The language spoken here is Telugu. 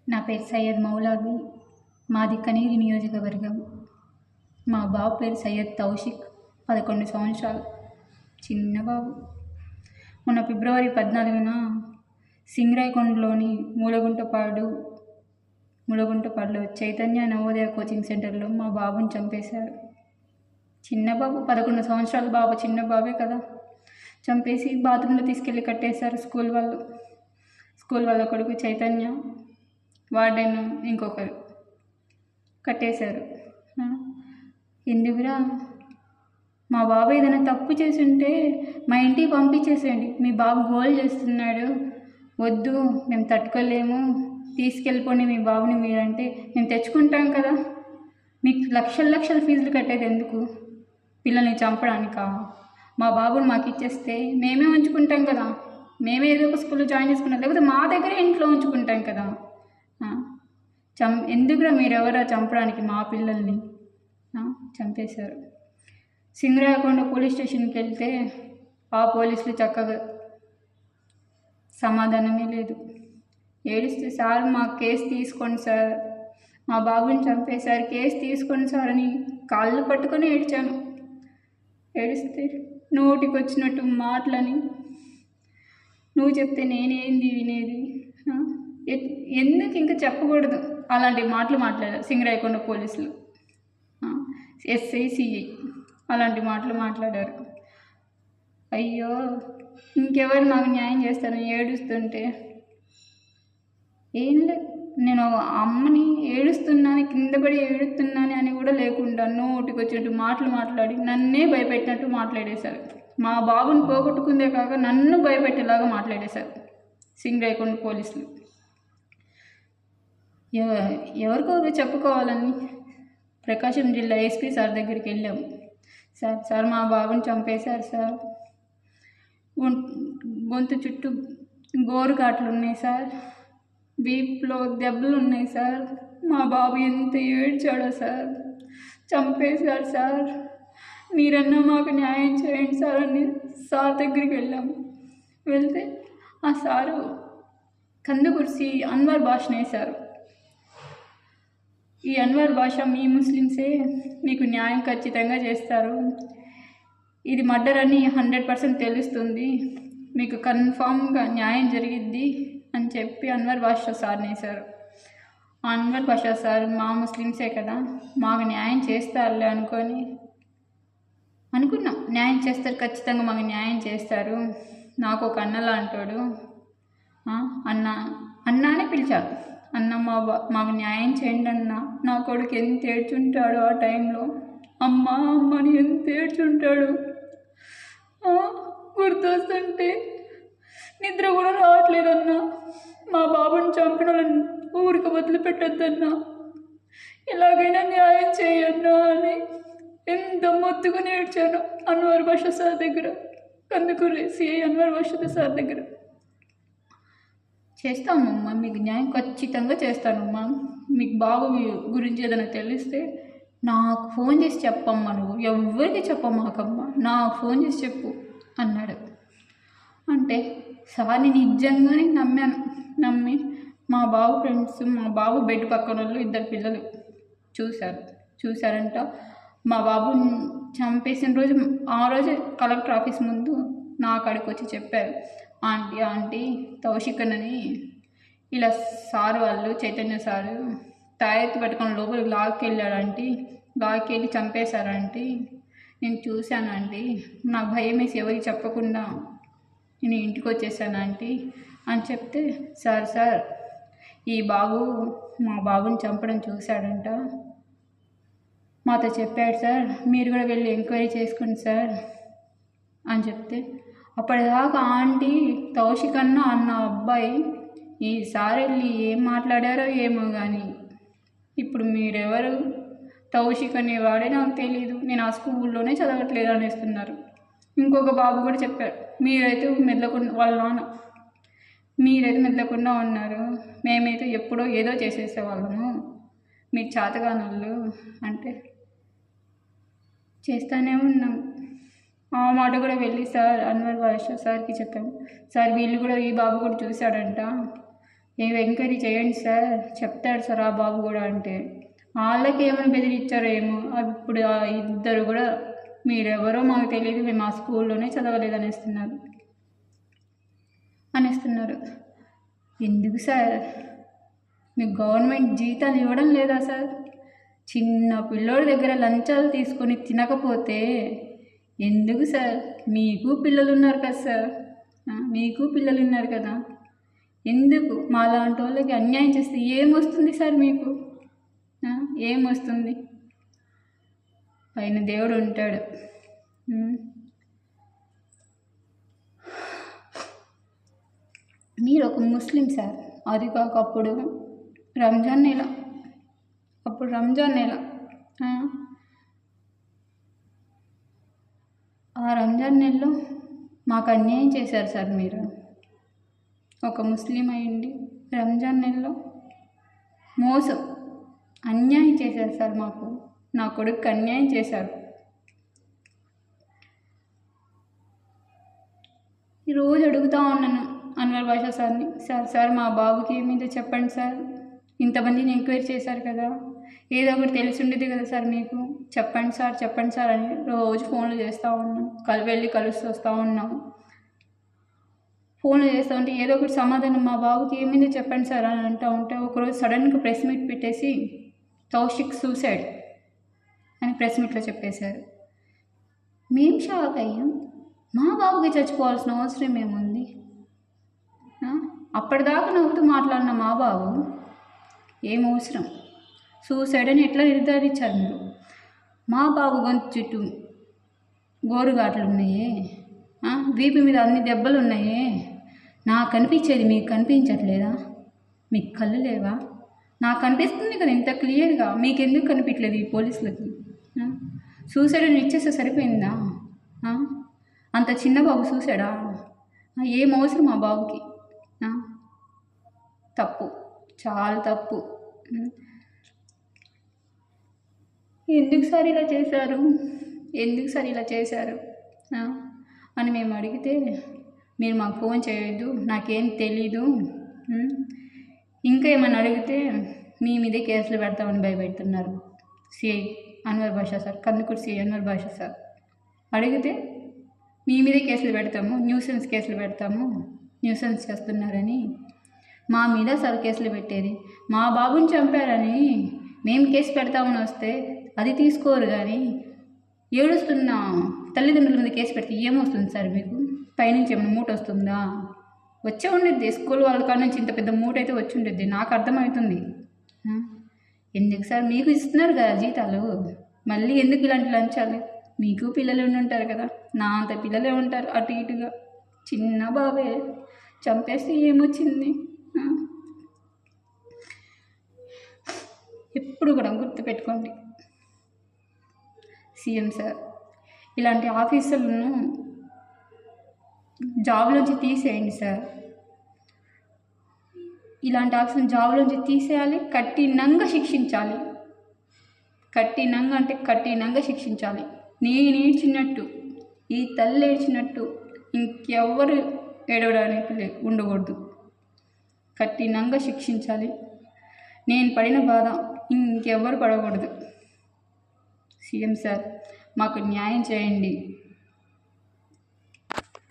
నా పేరు సయ్యద్ మౌలావి. మాది కనిగిరి నియోజకవర్గం. మా బాబు పేరు సయ్యద్ తౌషిక్, 11 సంవత్సరాలు, చిన్న బాబు. మొన్న ఫిబ్రవరి 14న సింగరాయకొండలోని మూలగుంటపాడులో చైతన్య నవోదయ కోచింగ్ సెంటర్లో మా బాబుని చంపేశారు. చిన్న బాబు, 11 సంవత్సరాల బాబు, చిన్న బాబే కదా. చంపేసి బాత్రూంలో తీసుకెళ్ళి కట్టేశారు స్కూల్ వాళ్ళ కొడుకు చైతన్య, వార్డెన్ ఇంకొకరు కట్టేశారు. ఎందుకురా, మా బాబు ఏదైనా తప్పు చేసి ఉంటే మా ఇంటికి పంపించేసేయండి. మీ బాబు గోల్ చేస్తున్నాడు, వద్దు మేము తట్టుకోలేము, తీసుకెళ్ళిపోండి మీ బాబుని మీరంటే మేము తెచ్చుకుంటాం కదా. మీకు లక్షల ఫీజులు కట్టేది ఎందుకు? పిల్లల్ని చంపడానికా? మా బాబుని మాకు ఇచ్చేస్తే మేమే ఉంచుకుంటాం కదా, మేమే ఏదో ఒక స్కూల్లో జాయిన్ చేసుకుంటాం, లేకపోతే మా దగ్గరే ఇంట్లో ఉంచుకుంటాం కదా. ఎందుకురా మీరెవరా చంపడానికి మా పిల్లల్ని? చంపేశారు. సింగరాయకొండ పోలీస్ స్టేషన్కి వెళ్తే ఆ పోలీసులు చక్కగా సమాధానమే లేదు. ఏడిస్తే, సార్ మా కేసు తీసుకోండి సార్, మా బాబుని చంపేశారు, కేసు తీసుకోండి సార్ అని కాళ్ళు పట్టుకొని ఏడ్చాను. ఏడిస్తే నోటికి వచ్చినట్టు మాటలని, నువ్వు చెప్తే నేనేంది వినేది? ఎందుకు ఇంకా చెప్పకూడదు అలాంటి మాటలు మాట్లాడారు సింగరాయకొండ పోలీసులు, ఎస్ఐ సిఐ అలాంటి మాటలు మాట్లాడారు. అయ్యో, ఇంకెవరు నాకు న్యాయం చేస్తారని ఏడుస్తుంటే, ఏం లేదు, నేను అమ్మని ఏడుస్తున్నాను, కింద పడి ఏడుస్తున్నాను అని కూడా లేకుండా నోటికి వచ్చినట్టు మాటలు మాట్లాడి నన్నే భయపెట్టినట్టు మాట్లాడేశారు. మా బాబుని పోగొట్టుకుందే కాక నన్ను భయపెట్టేలాగా మాట్లాడేశారు సింగరాయకొండ పోలీసులు. ఎవరికొకరు చెప్పుకోవాలని ప్రకాశం జిల్లా ఎస్పీ సార్ దగ్గరికి వెళ్ళాము. సార్ మా బాబుని చంపేశారు సార్, గొంతు చుట్టూ గోరుగాట్లు ఉన్నాయి సార్, వీపులో దెబ్బలు ఉన్నాయి సార్, మా బాబు ఎంత ఏడ్చాడో సార్, చంపేశారు సార్, మీరన్నా మాకు న్యాయం చేయండి సార్ అని సార్ దగ్గరికి వెళ్ళాము. వెళ్తే ఆ సారు కందుకుర్సి అన్వర్ భాషను వేశారు. ఈ అన్వర్ భాష మీ ముస్లిమ్సే, మీకు న్యాయం ఖచ్చితంగా చేస్తారు, ఇది మర్డర్ అని 100% తెలుస్తుంది, మీకు కన్ఫామ్గా న్యాయం జరిగిద్ది అని చెప్పి అన్వర్ భాష సార్ని వేశారు. అన్వర్ భాష సార్ మా ముస్లిమ్సే కదా, మాకు న్యాయం చేస్తారులే అనుకున్నాం. న్యాయం చేస్తారు, ఖచ్చితంగా మాకు న్యాయం చేస్తారు. నాకు ఒక అన్నలా అంటాడు, అన్న అని పిలిచారు. అన్న మాకు న్యాయం చేయండి అన్న, నా కొడుకు ఎంత ఏడ్చుంటాడు ఆ టైంలో, అమ్మని ఎంత ఏడ్చుంటాడు, గుర్తొస్తుంటే నిద్ర కూడా రావట్లేదన్నా, మా బాబుని చంపిన వాళ్ళని ఊరికి వదిలిపెట్టొద్దన్నా, ఎలాగైనా న్యాయం చేయన్నా అని ఎంత మొత్తుకుని ఏడ్చాను అన్వర్ భాష సార్ దగ్గర, కందుకూరి సిఐ అన్వర్ భాష సార్ దగ్గర. చేస్తామమ్మా, మీకు న్యాయం ఖచ్చితంగా చేస్తానమ్మా, మీకు బాబు గురించి ఏదైనా తెలిస్తే నాకు ఫోన్ చేసి చెప్పమ్మా, నువ్వు ఎవరికి చెప్పమాకమ్మా, నాకు ఫోన్ చేసి చెప్పు అన్నాడు. అంటే సార్ని నిజంగానే నమ్మి మా బాబు ఫ్రెండ్స్, మా బాబు బెడ్ పక్కన వాళ్ళు 2 పిల్లలు చూశారంట. మా బాబుని చంపేసిన రోజు, ఆ రోజు కలెక్టర్ ఆఫీస్ ముందు నా కాడికి వచ్చి చెప్పారు, ఆంటీ తౌషిక్ అన్నని ఇలా సారు వాళ్ళు చైతన్య సారు తాయెత్తు పట్టుకొని లోపలికి లాక్కెళ్ళి చంపేశారంటీ, నేను చూశానంటీ, నాకు భయం వేసి ఎవరికి చెప్పకుండా నేను ఇంటికి వచ్చేసాను ఆంటీ అని చెప్తే, సార్ ఈ బాబు మా బాబుని చంపడం చూశాడంట, మాతో చెప్పాడు సార్, మీరు కూడా వెళ్ళి ఎంక్వైరీ చేసుకోండి సార్ అని చెప్తే, అప్పటిదాకా ఆంటీ తౌషిక్ అన్న అబ్బాయి ఈసారి వెళ్ళి ఏం మాట్లాడారో ఏమో కానీ, ఇప్పుడు మీరెవరు, తౌషిక్ అనేవాడే నాకు తెలీదు, నేను ఆ స్కూల్లోనే చదవట్లేదు అనేస్తున్నారు. ఇంకొక బాబు కూడా చెప్పారు, మీరైతే మెదలకుండా, వాళ్ళ నాన్న, మీరైతే మెదలకుండా ఉన్నారు, మేమైతే ఎప్పుడో ఏదో చేసేసేవాళ్ళము, మీరు చేతగానోళ్ళు అంటే చేస్తూనే ఉన్నాం. ఆ మాట కూడా వెళ్ళి సార్ అన్వర్ భాష సార్కి చెప్పాము, సార్ వీళ్ళు కూడా ఈ బాబు కూడా చూశాడంట, ఎంక్వైరీ చేయండి సార్, చెప్తాడు సార్ ఆ బాబు కూడా అంటే, వాళ్ళకి ఏమైనా బెదిరించారో ఏమో. ఇప్పుడు ఆ ఇద్దరు కూడా మీరెవరో మాకు తెలియదు, మేము ఆ స్కూల్లోనే చదవలేదు అనేస్తున్నారు. ఎందుకు సార్ మీకు గవర్నమెంట్ జీతాలు ఇవ్వడం లేదా సార్? చిన్న పిల్లోడి దగ్గర లంచాలు తీసుకొని తినకపోతే ఎందుకు సార్? మీకు పిల్లలు ఉన్నారు కదా సార్, మీకు పిల్లలు ఉన్నారు కదా, ఎందుకు మాలాంటి వాళ్ళకి అన్యాయం చేస్తే ఏమొస్తుంది సార్ మీకు? ఏమొస్తుంది? పైన దేవుడు ఉంటాడు. మీరు ఒక ముస్లిం సార్, అది కాక అప్పుడు రంజాన్ నెల, ఆ రంజాన్ నెలలో మాకు అన్యాయం చేశారు సార్. మీరు ఒక ముస్లిం అయ్యండి రంజాన్ నెలలో మోసం అన్యాయం చేశారు సార్. మాకు, నా కొడుకు అన్యాయం చేశారు. ఈరోజు అడుగుతూ ఉన్నాను అన్వర్ బాషా సార్ని, సార్ మా బాబుకి ఏమైందో చెప్పండి సార్, ఇంతమందిని ఎంక్వైరీ చేశారు కదా, ఏదో ఒకటి తెలిసి ఉండేది కదా సార్ మీకు, చెప్పండి సార్ అని రోజు ఫోన్లు చేస్తూ ఉన్నాం, వెళ్ళి కలుస్తూ వస్తూ ఉన్నాము. ఫోన్లు చేస్తూ ఉంటే ఏదో ఒకటి సమాధానం, మా బాబుకి ఏమైందో చెప్పండి సార్ అని అంటూ ఉంటే, ఒకరోజు సడన్గా ప్రెస్ మీట్ పెట్టేసి తౌషిక్ సూసైడ్ అని ప్రెస్ మీట్లో చెప్పేశారు. మేము షాక్ అయ్యాం. మా బాబుకి చచ్చిపోవాల్సిన అవసరం ఏముంది? అప్పటిదాకా నవ్వుతూ మాట్లాడిన మా బాబు ఏం అవసరం? సూసైడ్ అని ఎట్లా నిర్ధారించారు మీరు? మా బాబు గొంతు చుట్టూ గోరుగాట్లు ఉన్నాయే, వీపు మీద అన్ని దెబ్బలు ఉన్నాయే, నాకు కనిపించేది మీకు కనిపించట్లేదా? మీకు కళ్ళు లేవా? నాకు కనిపిస్తుంది కదా ఇంత క్లియర్గా, మీకు ఎందుకు కనిపించలేదు ఈ పోలీసులకి? సూసైడ్ అని ఇచ్చేస్తే సరిపోయిందా? అంత చిన్న బాబు సూసైడా? ఏం అవసరం ఆ బాబుకి? తప్పు, చాలా తప్పు. ఎందుకు సార్ ఇలా చేశారు అని మేము అడిగితే, మీరు మాకు ఫోన్ చేయొద్దు, నాకేం తెలీదు, ఇంకా ఏమన్నా అడిగితే మీ మీదే కేసులు పెడతామని భయపెడుతున్నారు. సిఐ అన్వర్ బాషా సార్, కందుకూరు సిఐ అన్వర్ బాషా సార్ అడిగితే మీ మీదే కేసులు పెడతాము, న్యూసెన్స్ కేసులు పెడతాము, న్యూసెన్స్ చేస్తున్నారని మా మీద సార్ కేసులు పెట్టేది. మా బాబుని చంపారని మేము కేసు పెడతామని వస్తే అది తీసుకోరు, కానీ ఏడుస్తున్న తల్లిదండ్రుల మీద కేసు పెడితే ఏమొస్తుంది సార్ మీకు? పైనుంచి ఏమైనా మూట వస్తుందా? వచ్చే ఉండేది, స్కూల్ వాళ్ళ కాడ నుంచి ఇంత పెద్ద మూట అయితే వచ్చి ఉండేది, నాకు అర్థమవుతుంది. ఎందుకు సార్? మీకు ఇస్తున్నారు కదా జీతాలు, మళ్ళీ ఎందుకు ఇలాంటి లంచాలు? మీకు పిల్లలు ఉంటారు కదా, నా అంత పిల్లలే ఉంటారు అటు ఇటుగా. చిన్న బాబే చంపేస్తే ఏమొచ్చింది? ఎప్పుడు కూడా గుర్తుపెట్టుకోండి సీఎం సార్, ఇలాంటి ఆఫీసర్లను జాబ్లోంచి తీసేయండి సార్. ఇలాంటి ఆఫీసర్లను జాబ్లోంచి తీసేయాలి, కఠినంగా శిక్షించాలి. కఠినంగా శిక్షించాలి. నేను ఏడ్చినట్టు, ఈ తల్లి ఏడ్చినట్టు ఇంకెవ్వరు ఏడవడానికి ఉండకూడదు. కఠినంగా శిక్షించాలి. నేను పడిన బాధ ఇంకెవ్వరు పడకూడదు. సీఎం సార్, మాకు న్యాయం చేయండి.